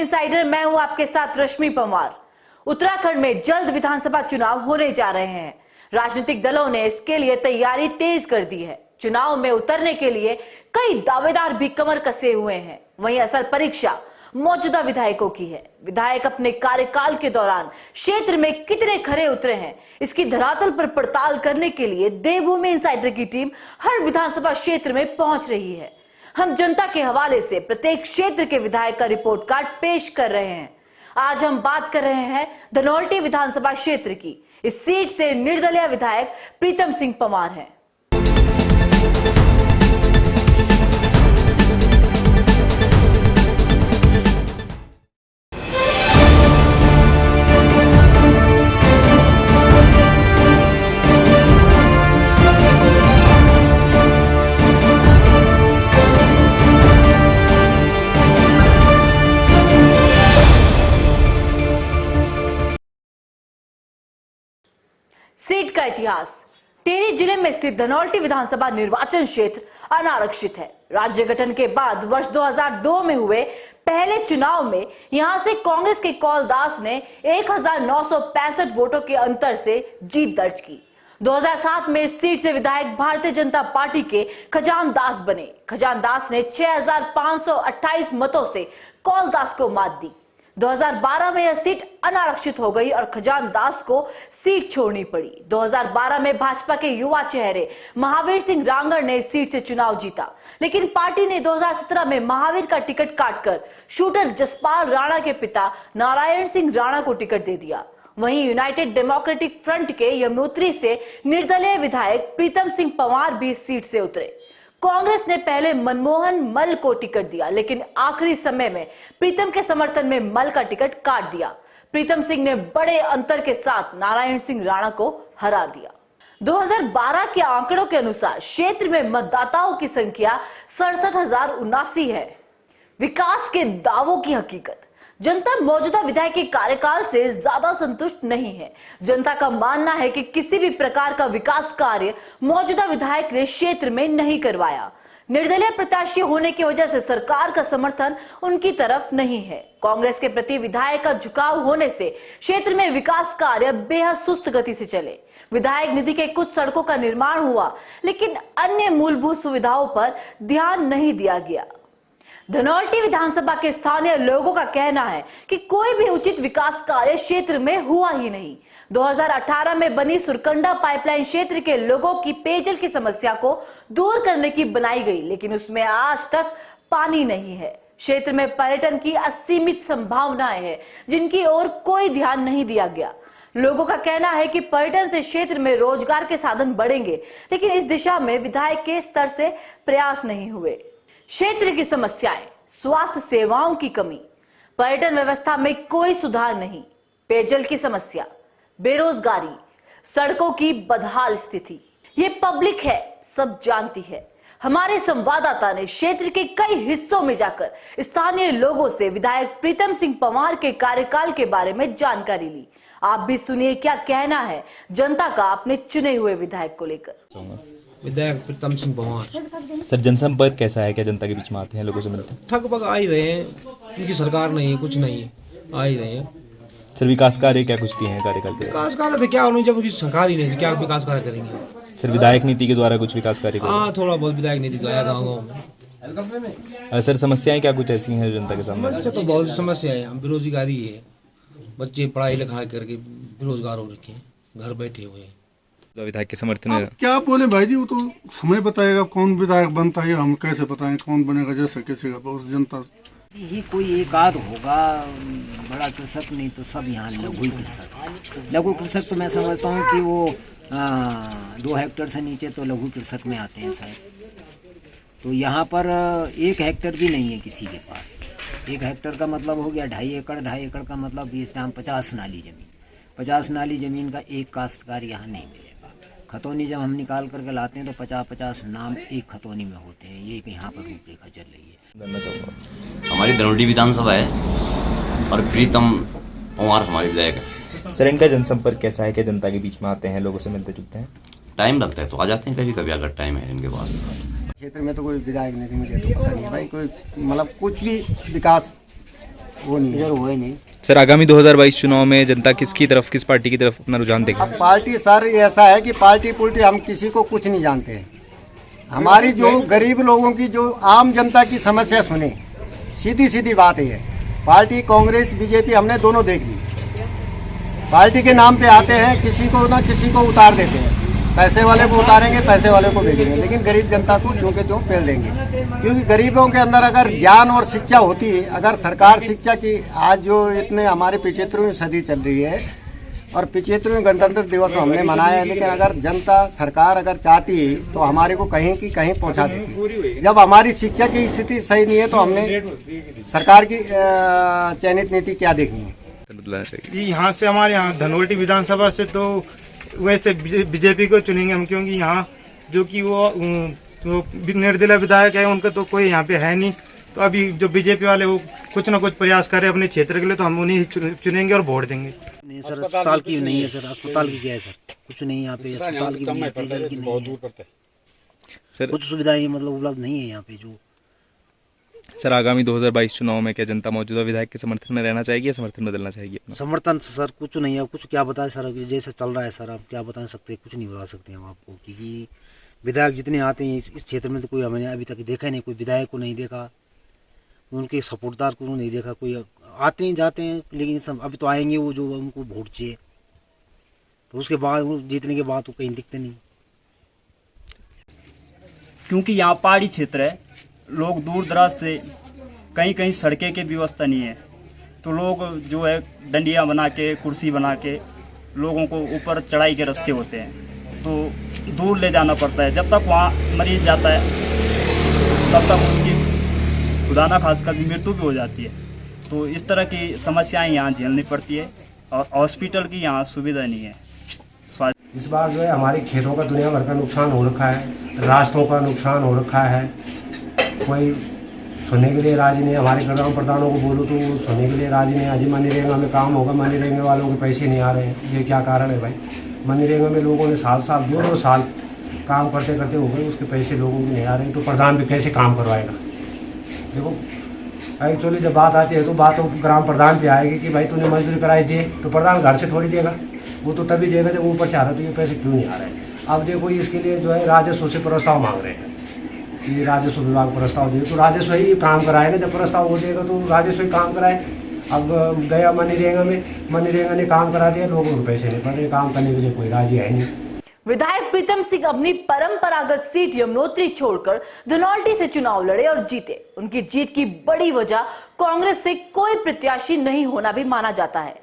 Insider, मैं हूं आपके साथ रश्मि पंवार। उत्तराखंड में जल्द विधानसभा चुनाव होने जा रहे हैं। राजनीतिक दलों ने इसके लिए तैयारी तेज कर दी है। चुनाव में उतरने के लिए कई दावेदार भी कमर कसे हुए हैं। वहीं असल परीक्षा मौजूदा विधायकों की है। विधायक अपने कार्यकाल के दौरान क्षेत्र में कितने खरे उतरे हैं, इसकी धरातल पर पड़ताल करने के लिए देवभूमि इनसाइडर की टीम हर विधानसभा क्षेत्र में पहुंच रही है। हम जनता के हवाले से प्रत्येक क्षेत्र के विधायक का रिपोर्ट कार्ड पेश कर रहे हैं। आज हम बात कर रहे हैं धनौल्टी विधानसभा क्षेत्र की। इस सीट से निर्दलीय विधायक प्रीतम सिंह पंवार हैं। सीट का इतिहास। टिहरी जिले में स्थित धनौल्टी विधानसभा निर्वाचन क्षेत्र अनारक्षित है। राज्य गठन के बाद वर्ष 2002 में हुए पहले चुनाव में यहां से कांग्रेस के कौलदास ने 1965 वोटों के अंतर से जीत दर्ज की। 2007 में इस सीट से विधायक भारतीय जनता पार्टी के खजान दास बने। खजान दास ने 6528 मतों से कौलदास को मात दी। 2012 में यह सीट अनारक्षित हो गई और खजान दास को सीट छोड़नी पड़ी। 2012 में भाजपा के युवा चेहरे महावीर सिंह रांगड़ ने इस सीट से चुनाव जीता, लेकिन पार्टी ने 2017 में महावीर का टिकट काटकर शूटर जसपाल राणा के पिता नारायण सिंह राणा को टिकट दे दिया। वहीं यूनाइटेड डेमोक्रेटिक फ्रंट के यमुनोत्री से निर्दलीय विधायक प्रीतम सिंह पंवार भी इस सीट से उतरे। कांग्रेस ने पहले मनमोहन मल को टिकट दिया, लेकिन आखिरी समय में प्रीतम के समर्थन में मल का टिकट काट दिया। प्रीतम सिंह ने बड़े अंतर के साथ नारायण सिंह राणा को हरा दिया। 2012 के आंकड़ों के अनुसार क्षेत्र में मतदाताओं की संख्या 67,079 है। विकास के दावों की हकीकत। जनता मौजूदा विधायक के कार्यकाल से ज्यादा संतुष्ट नहीं है। जनता का मानना है कि किसी भी प्रकार का विकास कार्य मौजूदा विधायक ने क्षेत्र में नहीं करवाया। निर्दलीय प्रत्याशी होने की वजह से सरकार का समर्थन उनकी तरफ नहीं है। कांग्रेस के प्रति विधायक का झुकाव होने से क्षेत्र में विकास कार्य बेहद सुस्त गति से चले। विधायक निधि के कुछ सड़कों का निर्माण हुआ, लेकिन अन्य मूलभूत सुविधाओं पर ध्यान नहीं दिया गया। धनौल्टी विधानसभा के स्थानीय लोगों का कहना है कि कोई भी उचित विकास कार्य क्षेत्र में हुआ ही नहीं। 2018 में बनी सुरकंडा पाइपलाइन क्षेत्र के लोगों की पेयजल की समस्या को दूर करने की बनाई गई, लेकिन उसमें आज तक पानी नहीं है। क्षेत्र में पर्यटन की असीमित संभावनाएं हैं, जिनकी ओर कोई ध्यान नहीं दिया गया। लोगों का कहना है कि पर्यटन से क्षेत्र में रोजगार के साधन बढ़ेंगे, लेकिन इस दिशा में विधायक के स्तर से प्रयास नहीं हुए। क्षेत्र की समस्याएं, स्वास्थ्य सेवाओं की कमी, पर्यटन व्यवस्था में कोई सुधार नहीं, पेयजल की समस्या, बेरोजगारी, सड़कों की बदहाल स्थिति, ये पब्लिक है, सब जानती है। हमारे संवाददाता ने क्षेत्र के कई हिस्सों में जाकर स्थानीय लोगों से विधायक प्रीतम सिंह पंवार के कार्यकाल के बारे में जानकारी ली। आप भी सुनिए क्या कहना है जनता का अपने चुने हुए विधायक को लेकर। विधायक प्रीतम सिंह पंवार। सर, जनसंपर्क कैसा है? क्या जनता के बीच में आते हैं, लोगों से मिलते हैं? ठग बग आ ही रहे हैं, उनकी सरकार नहीं है, कुछ नहीं है, आ ही रहे हैं। सर, विकास कार्य क्या कुछ दिए हैं कार्यकाल के? विकास कार्य थे क्या उन्हें, जब उनकी सरकार ही नहीं थी, क्या विकास कार्य करेंगे? सर, विधायक नीति के द्वारा कुछ विकास कार्य? हाँ, थोड़ा बहुत विधायक नीति जो आया गाँव में। सर, समस्याएं क्या कुछ ऐसी हैं जनता के सामने? अच्छा, तो बहुत समस्या है। बेरोजगारी है, बच्चे पढ़ाई लिखाई करके बेरोजगार हो रखे हैं, घर बैठे हुए हैं। विधायक के समर्थन में क्या बोले भाई जी, वो तो समय बताएगा कौन विधायक बनता है। हम कैसे बताएं कौन बनेगा, जैसे किसी का बहुत जनता ही कोई एक आध होगा बड़ा कृषक, नहीं तो सब यहाँ लघु कृषक। लघु कृषक तो मैं समझता हूँ कि वो 2 हेक्टेयर से नीचे तो लघु कृषक में आते हैं शायद। तो यहाँ पर 1 हेक्टेयर भी नहीं है किसी के पास। 1 हेक्टेयर का मतलब हो गया 2.5 एकड़। 2.5 एकड़ का मतलब इस टाइम 50 नाली जमीन। 50 नाली जमीन का एक काश्तकार यहाँ नहीं मिलेगा। खतौनी जब हम निकाल करके लाते हैं तो 50-50 नाम एक खतौनी में होते हैं। ये यहाँ पर रूपरेखा चल रही है। हमारी धनौल्टी विधानसभा है और प्रीतम पंवार हमारे विधायक है। सर, इनका जनसंपर्क कैसा है? क्या जनता के बीच में आते हैं, लोगों से मिलते जुलते हैं? टाइम लगता है तो आ जाते हैं कभी कभी, अगर टाइम है इनके पास। क्षेत्र में तो कोई विधायक नहीं, मुझे तो पता नहीं है भाई। कोई मतलब कुछ भी विकास वो नहीं इधर हुए नहीं। सर आगामी 2022 चुनाव में जनता किसकी तरफ, किस पार्टी की तरफ अपना रुझान देखेगी? अब पार्टी सर ऐसा है कि पार्टी पुल्टी हम किसी को कुछ नहीं जानते हैं। हमारी जो गरीब लोगों की जो आम जनता की समस्या सुने, सीधी सीधी बात है। पार्टी कांग्रेस बीजेपी हमने दोनों देख ली। पार्टी के नाम पे आते हैं, किसी को ना किसी को उतार देते हैं। पैसे वाले को उतारेंगे, पैसे वाले को भेजेंगे, लेकिन गरीब जनता को जो के जो पेल देंगे। क्योंकि गरीबों के अंदर अगर ज्ञान और शिक्षा होती है, अगर सरकार शिक्षा की, आज जो इतने हमारे 75वीं सदी चल रही है और 75वें गणतंत्र दिवस हमने मनाया है, लेकिन अगर जनता सरकार अगर चाहती है तो हमारे को कहीं की कहीं पहुंचा देती। जब हमारी शिक्षा की स्थिति सही नहीं है तो हमने सरकार की चयनित नीति क्या देखनी है? यहाँ से हमारे यहाँ धनोल्टी विधानसभा से तो वैसे बीजेपी को चुनेंगे हम, क्योंकि यहाँ जो कि वो निर्दलीय विधायक है उनका तो कोई यहाँ पे है नहीं। तो अभी जो बीजेपी वाले वो कुछ ना कुछ प्रयास करें अपने क्षेत्र के लिए, तो हम उन्हें चुनेंगे और वोट देंगे। नहीं सर, अस्पताल की नहीं है सर, अस्पताल की क्या है सर? कुछ नहीं यहाँ पे, अस्पताल की भी है, पेयजल की नहीं है सर, कुछ सुविधाएं मतलब उपलब्ध नहीं है यहाँ पे। जो सर आगामी 2022 चुनाव में क्या जनता मौजूदा विधायक के समर्थन में रहना चाहेगी या समर्थन बदलना चाहेगी अपना? समर्थन सर कुछ नहीं है, कुछ क्या बताएं सर, अभी जैसे चल रहा है सर, आप क्या बता सकते, कुछ नहीं बता सकते हम आपको। क्योंकि विधायक जितने आते हैं इस क्षेत्र में तो कोई हमने अभी तक देखा नहीं, कोई विधायक को नहीं देखा, उनके सपोर्टदार को नहीं देखा। कोई आते हैं जाते हैं, लेकिन सब अभी तो आएंगे वो जो उनको वोट चाहिए, तो उसके बाद जीतने के बाद तो कहीं दिखते नहीं। क्योंकि यहाँ पहाड़ी क्षेत्र है, लोग दूर दराज से, कहीं कहीं सड़कें की व्यवस्था नहीं है, तो लोग जो है डंडियाँ बना के, कुर्सी बना के लोगों को ऊपर चढ़ाई के रास्ते होते हैं, तो दूर ले जाना पड़ता है। जब तक वहाँ मरीज जाता है तब तक उसकी खुदा ना खास कभी मृत्यु भी हो जाती है। तो इस तरह की समस्याएं यहाँ झेलनी पड़ती है और हॉस्पिटल की यहाँ सुविधा नहीं है। इस बार जो है हमारे खेतों का दुनिया भर का नुकसान हो रखा है, रास्तों का नुकसान हो रखा है, कोई सुनने के लिए राजी नहीं। हमारे ग्राम प्रधानों को बोलो तो वो सुनने के लिए राजी नहीं। आज मनरेगा में काम होगा, मनरेगा वालों के पैसे नहीं आ रहे हैं, ये क्या कारण है भाई? मनरेगा में लोगों ने साल 2 साल काम करते करते हो गए, उसके पैसे लोगों को नहीं आ रहे हैं, तो प्रधान भी कैसे काम करवाएगा? देखो एक्चुअली जब बात आती है तो बात तो ग्राम प्रधान पे आएगी कि भाई तूने मजदूरी कराई दे, तो प्रधान घर से थोड़ी देगा, वो तो तभी देगा जब ऊपर से आ रहा है। तो ये पैसे क्यों नहीं आ रहे हैं? अब देखो इसके लिए जो है राजस्व से प्रस्ताव मांग रहे हैं कि राजस्व विभाग प्रस्ताव दे, तो राजस्व ही काम कराएगा। जब प्रस्ताव वो देगा तो राजस्व ही काम कराए। अब गया मनरेगा में, मनरेगा ने काम करा दिया, लोगों को पैसे नहीं पड़ रहे, काम करने के लिए कोई राजी है नहीं। विधायक प्रीतम सिंह अपनी परंपरागत सीट यमुनोत्री छोड़कर धनौल्टी से चुनाव लड़े और जीते। उनकी जीत की बड़ी वजह कांग्रेस से कोई प्रत्याशी नहीं होना भी माना जाता है।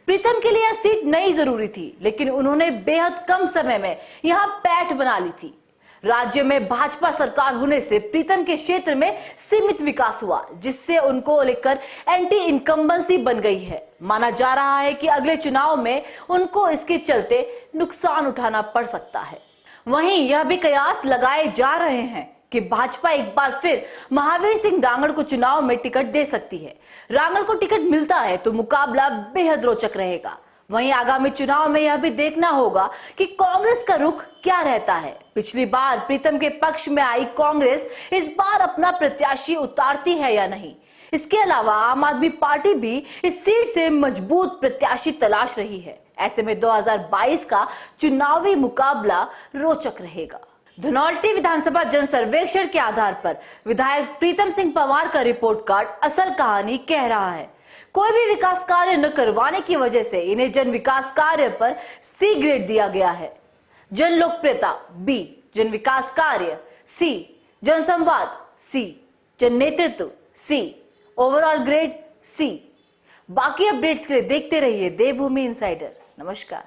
प्रीतम के लिए यह सीट नहीं जरूरी थी, लेकिन उन्होंने बेहद कम समय में यहां पैठ बना ली थी। राज्य में भाजपा सरकार होने से प्रीतम के क्षेत्र में सीमित विकास हुआ, जिससे उनको लेकर एंटी इनकम्बेंसी बन गई है। माना जा रहा है कि अगले चुनाव में उनको इसके चलते नुकसान उठाना पड़ सकता है। वहीं यह भी कयास लगाए जा रहे हैं कि भाजपा एक बार फिर महावीर सिंह रांगड़ को चुनाव में टिकट दे सकती है। रांगड़ को टिकट मिलता है तो मुकाबला बेहद रोचक रहेगा। वहीं आगामी चुनाव में यह भी देखना होगा कि कांग्रेस का रुख क्या रहता है। पिछली बार प्रीतम के पक्ष में आई कांग्रेस इस बार अपना प्रत्याशी उतारती है या नहीं। इसके अलावा आम आदमी पार्टी भी इस सीट से मजबूत प्रत्याशी तलाश रही है। ऐसे में 2022 का चुनावी मुकाबला रोचक रहेगा। धनौल्टी विधानसभा जन सर्वेक्षण के आधार पर विधायक प्रीतम सिंह पंवार का रिपोर्ट कार्ड असल कहानी कह रहा है। कोई भी विकास कार्य न करवाने की वजह से इन्हें जन विकास कार्य पर C ग्रेड दिया गया है। जन लोकप्रियता B, जन विकास कार्य C, जन संवाद C, जन नेतृत्व C, ओवरऑल ग्रेड C। बाकी अपडेट्स के लिए देखते रहिए देवभूमि इनसाइडर। नमस्कार।